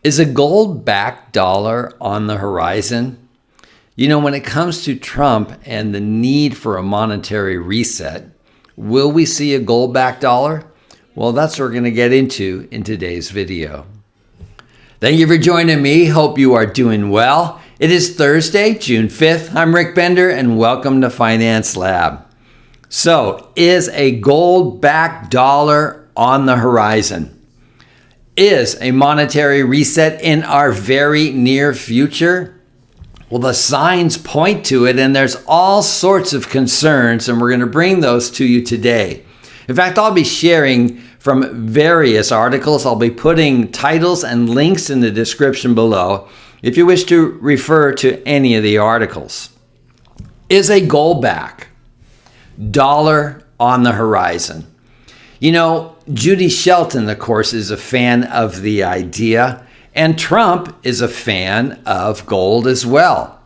Is a gold-backed dollar on the horizon? You know, when it comes to Trump and the need for a monetary reset, will we see a gold-backed dollar? Well, that's what we're going to get into in today's video. Thank you for joining me. Hope you are doing well. It is Thursday, June 5th. I'm Ric Bender, and welcome to Finance Lab. So, is a gold-backed dollar on the horizon? Is a monetary reset in our very near future? Well, the signs point to it, and there's all sorts of concerns, and we're going to bring those to you today. In fact, I'll be sharing from various articles. I'll be putting titles and links in the description below if you wish to refer to any of the articles. Is a gold-backed dollar on the horizon? You know, Judy Shelton, of course, is a fan of the idea, and Trump is a fan of gold as well.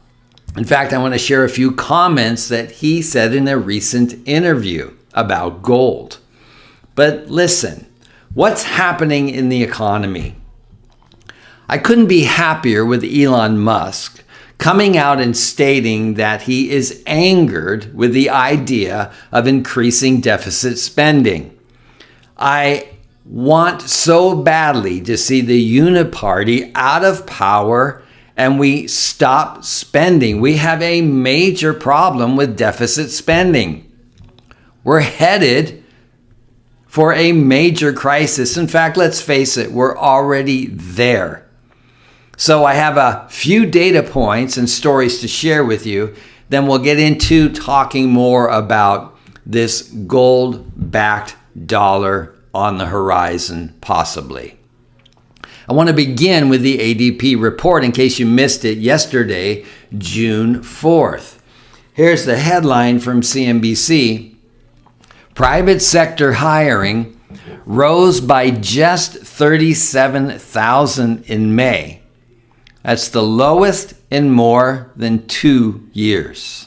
In fact, I want to share a few comments that he said in a recent interview about gold. But listen, what's happening in the economy? I couldn't be happier with Elon Musk coming out and stating that he is angered with the idea of increasing deficit spending. I want so badly to see the Uniparty out of power and we stop spending. We have a major problem with deficit spending. We're headed for a major crisis. In fact, let's face it, we're already there. So I have a few data points and stories to share with you. Then we'll get into talking more about this gold-backed dollar on the horizon, possibly. I want to begin with the ADP report in case you missed it yesterday, June 4th. Here's the headline from CNBC. Private sector hiring rose by just 37,000 in May. That's the lowest in more than 2 years.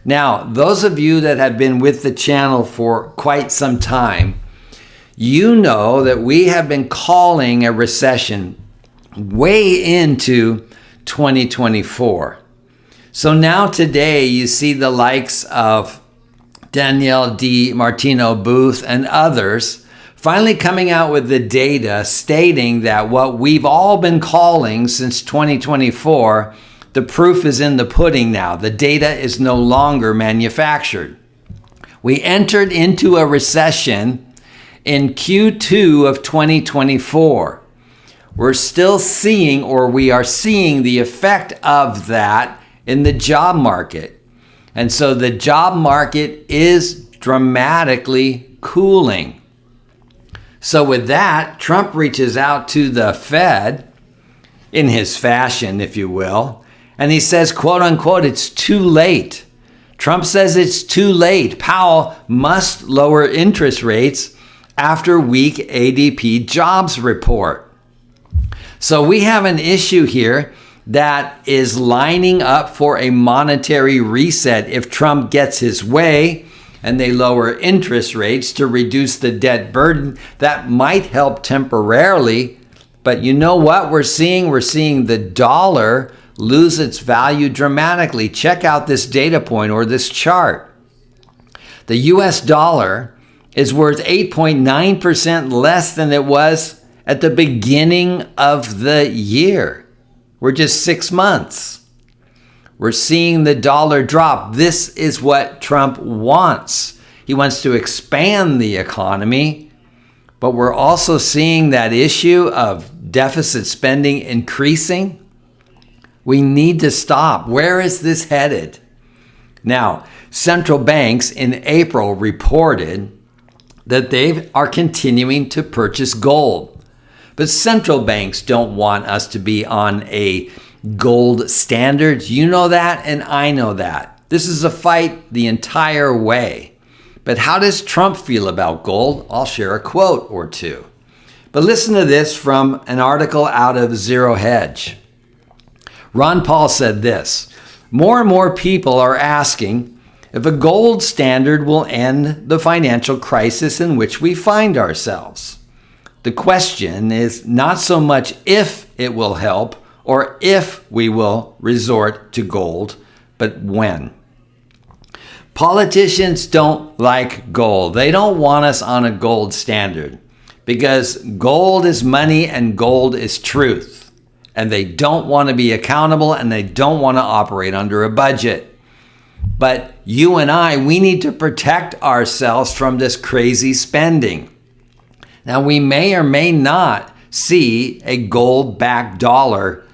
Now, those of you that have been with the channel for quite some time, you know that we have been calling a recession way into 2024. So now today you see the likes of Danielle D. Martino Booth and others finally coming out with the data stating that what we've all been calling since 2024, the proof is in the pudding now. The data is no longer manufactured. We entered into a recession in Q2 of 2024. We're still seeing, or we are seeing the effect of that in the job market. And so the job market is dramatically cooling. So with that, Trump reaches out to the Fed in his fashion, if you will, and he says, quote unquote, it's too late. Trump says it's too late. Powell must lower interest rates after weak ADP jobs report. So we have an issue here that is lining up for a monetary reset if Trump gets his way and they lower interest rates to reduce the debt burden. That might help temporarily, but you know what we're seeing? We're seeing the dollar lose its value dramatically. Check out this data point or this chart. The US dollar is worth 8.9% less than it was at the beginning of the year. We're just 6 months. We're seeing the dollar drop. This is what Trump wants. He wants to expand the economy, but we're also seeing that issue of deficit spending increasing. We need to stop. Where is this headed? Now, central banks in April reported that they are continuing to purchase gold. But central banks don't want us to be on a gold standard. You know that, and I know that. This is a fight the entire way. But how does Trump feel about gold? I'll share a quote or two. But listen to this from an article out of Zero Hedge. Ron Paul said this: more and more people are asking if a gold standard will end the financial crisis in which we find ourselves. The question is not so much if it will help or if we will resort to gold, but when. Politicians don't like gold. They don't want us on a gold standard because gold is money and gold is truth. And they don't want to be accountable and they don't want to operate under a budget. But you and I, we need to protect ourselves from this crazy spending. Now, we may or may not see a gold-backed dollar,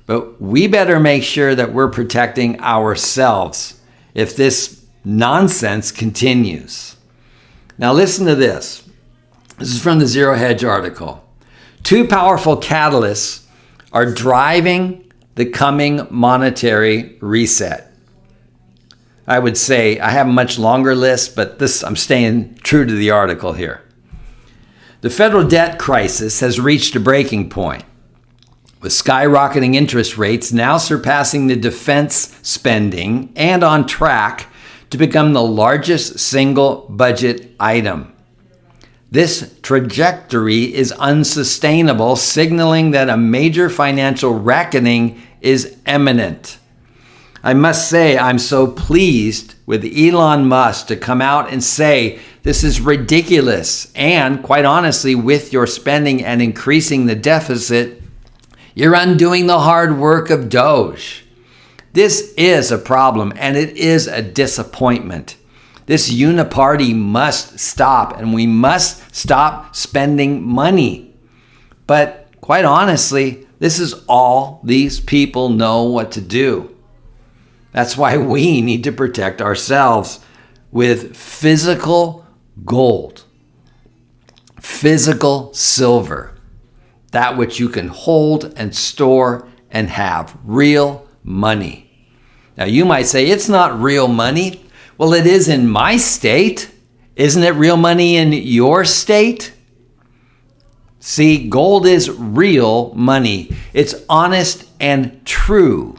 but we better make sure that we're protecting ourselves if this nonsense continues. Now, listen to this. This is from the Zero Hedge article. 2 powerful catalysts are driving the coming monetary reset. I would say I have a much longer list, but I'm staying true to the article here. The federal debt crisis has reached a breaking point, with skyrocketing interest rates now surpassing the defense spending and on track to become the largest single budget item. This trajectory is unsustainable, signaling that a major financial reckoning is imminent. I must say I'm so pleased with Elon Musk to come out and say this is ridiculous. And quite honestly, with your spending and increasing the deficit, you're undoing the hard work of Doge. This is a problem and it is a disappointment. This uniparty must stop and we must stop spending money. But quite honestly, this is all these people know what to do. That's why we need to protect ourselves with physical gold, physical silver, that which you can hold and store and have, real money. Now you might say, it's not real money. Well, it is in my state. Isn't it real money in your state? See, gold is real money. It's honest and true,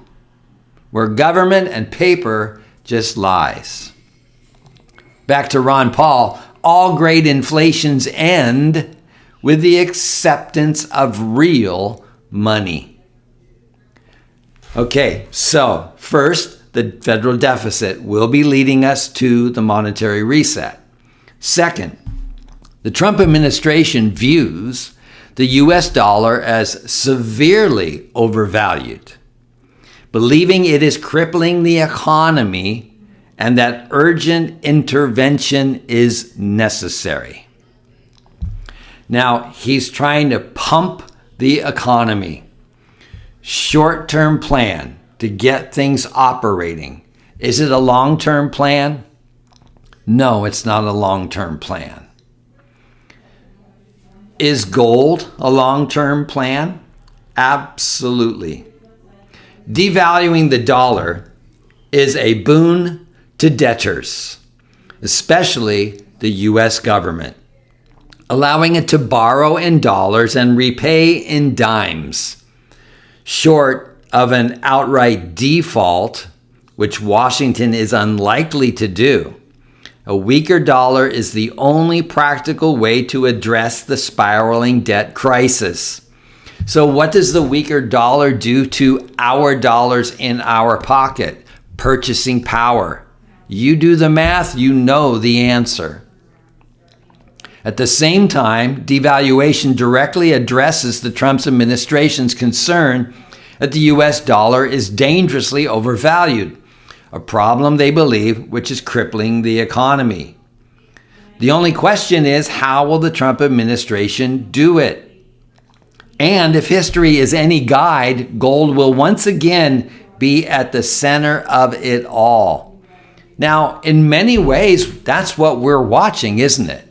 where government and paper just lies. Back to Ron Paul, all great inflations end with the acceptance of real money. Okay, so first, the federal deficit will be leading us to the monetary reset. Second, the Trump administration views the US dollar as severely overvalued, believing it is crippling the economy and that urgent intervention is necessary. Now, he's trying to pump the economy. Short-term plan to get things operating. Is it a long-term plan? No, it's not a long-term plan. Is gold a long-term plan? Absolutely. Devaluing the dollar is a boon to debtors, especially the U.S. government, allowing it to borrow in dollars and repay in dimes. Short of an outright default, which Washington is unlikely to do, a weaker dollar is the only practical way to address the spiraling debt crisis. So what does the weaker dollar do to our dollars in our pocket? Purchasing power. You do the math, you know the answer. At the same time, devaluation directly addresses the Trump administration's concern that the US dollar is dangerously overvalued, a problem they believe which is crippling the economy. The only question is, how will the Trump administration do it? And if history is any guide, gold will once again be at the center of it all. Now, in many ways, that's what we're watching, isn't it?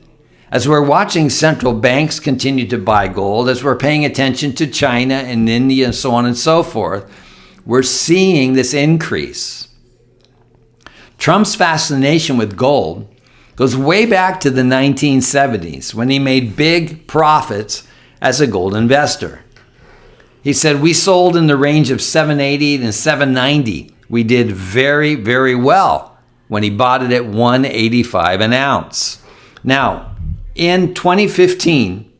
As we're watching central banks continue to buy gold, as we're paying attention to China and India and so on and so forth, we're seeing this increase. Trump's fascination with gold goes way back to the 1970s when he made big profits as a gold investor. He said, we sold in the range of 780 and 790. We did very, very well when he bought it at 185 an ounce. Now, in 2015,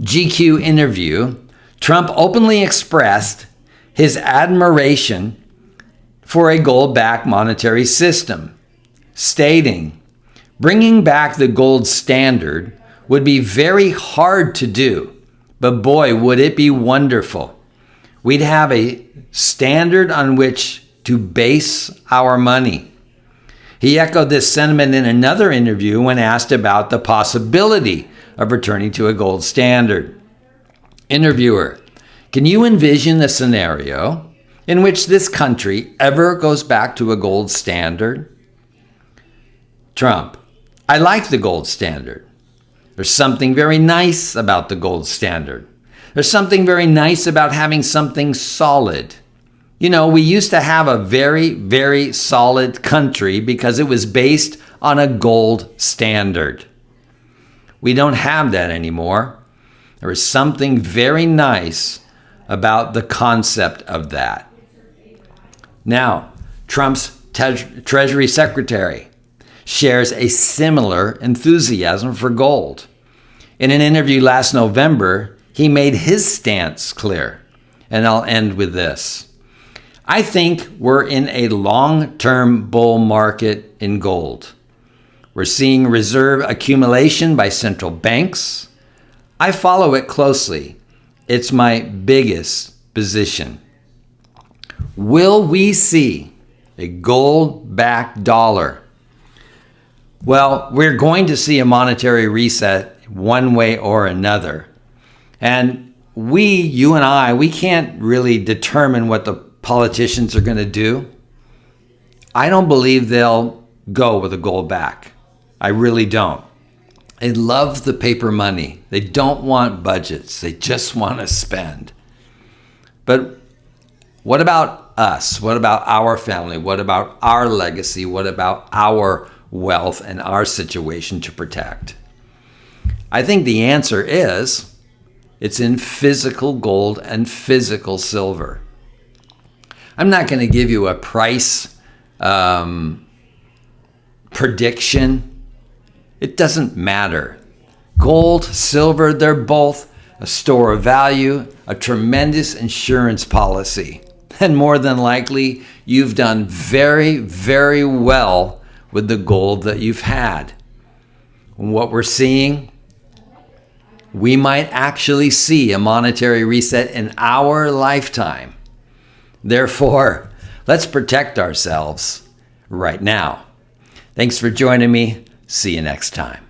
GQ interview, Trump openly expressed his admiration for a gold-backed monetary system, stating, "Bringing back the gold standard would be very hard to do, but boy, would it be wonderful. We'd have a standard on which to base our money." He echoed this sentiment in another interview when asked about the possibility of returning to a gold standard. Interviewer: "Can you envision a scenario in which this country ever goes back to a gold standard?" Trump: "I like the gold standard. There's something very nice about the gold standard. There's something very nice about having something solid. You know, we used to have a very, very solid country because it was based on a gold standard. We don't have that anymore. There is something very nice about the concept of that." Now, Trump's Treasury Secretary shares a similar enthusiasm for gold. In an interview last November, he made his stance clear, and I'll end with this. "I think we're in a long-term bull market in gold. We're seeing reserve accumulation by central banks. I follow it closely. It's my biggest position. Will we see a gold-backed dollar? Well, we're going to see a monetary reset one way or another. And you and I, we can't really determine what the politicians are going to do. I don't believe they'll go with a gold back. I really don't. They love the paper money. They don't want budgets. They just want to spend. But what about us? What about our family? What about our legacy? What about our wealth and our situation to protect? I think the answer is it's in physical gold and physical silver. I'm not going to give you a price prediction. It doesn't matter. Gold, silver, they're both a store of value, a tremendous insurance policy. And more than likely, you've done very, very well with the gold that you've had. And what we're seeing, we might actually see a monetary reset in our lifetime. Therefore, let's protect ourselves right now. Thanks for joining me. See you next time.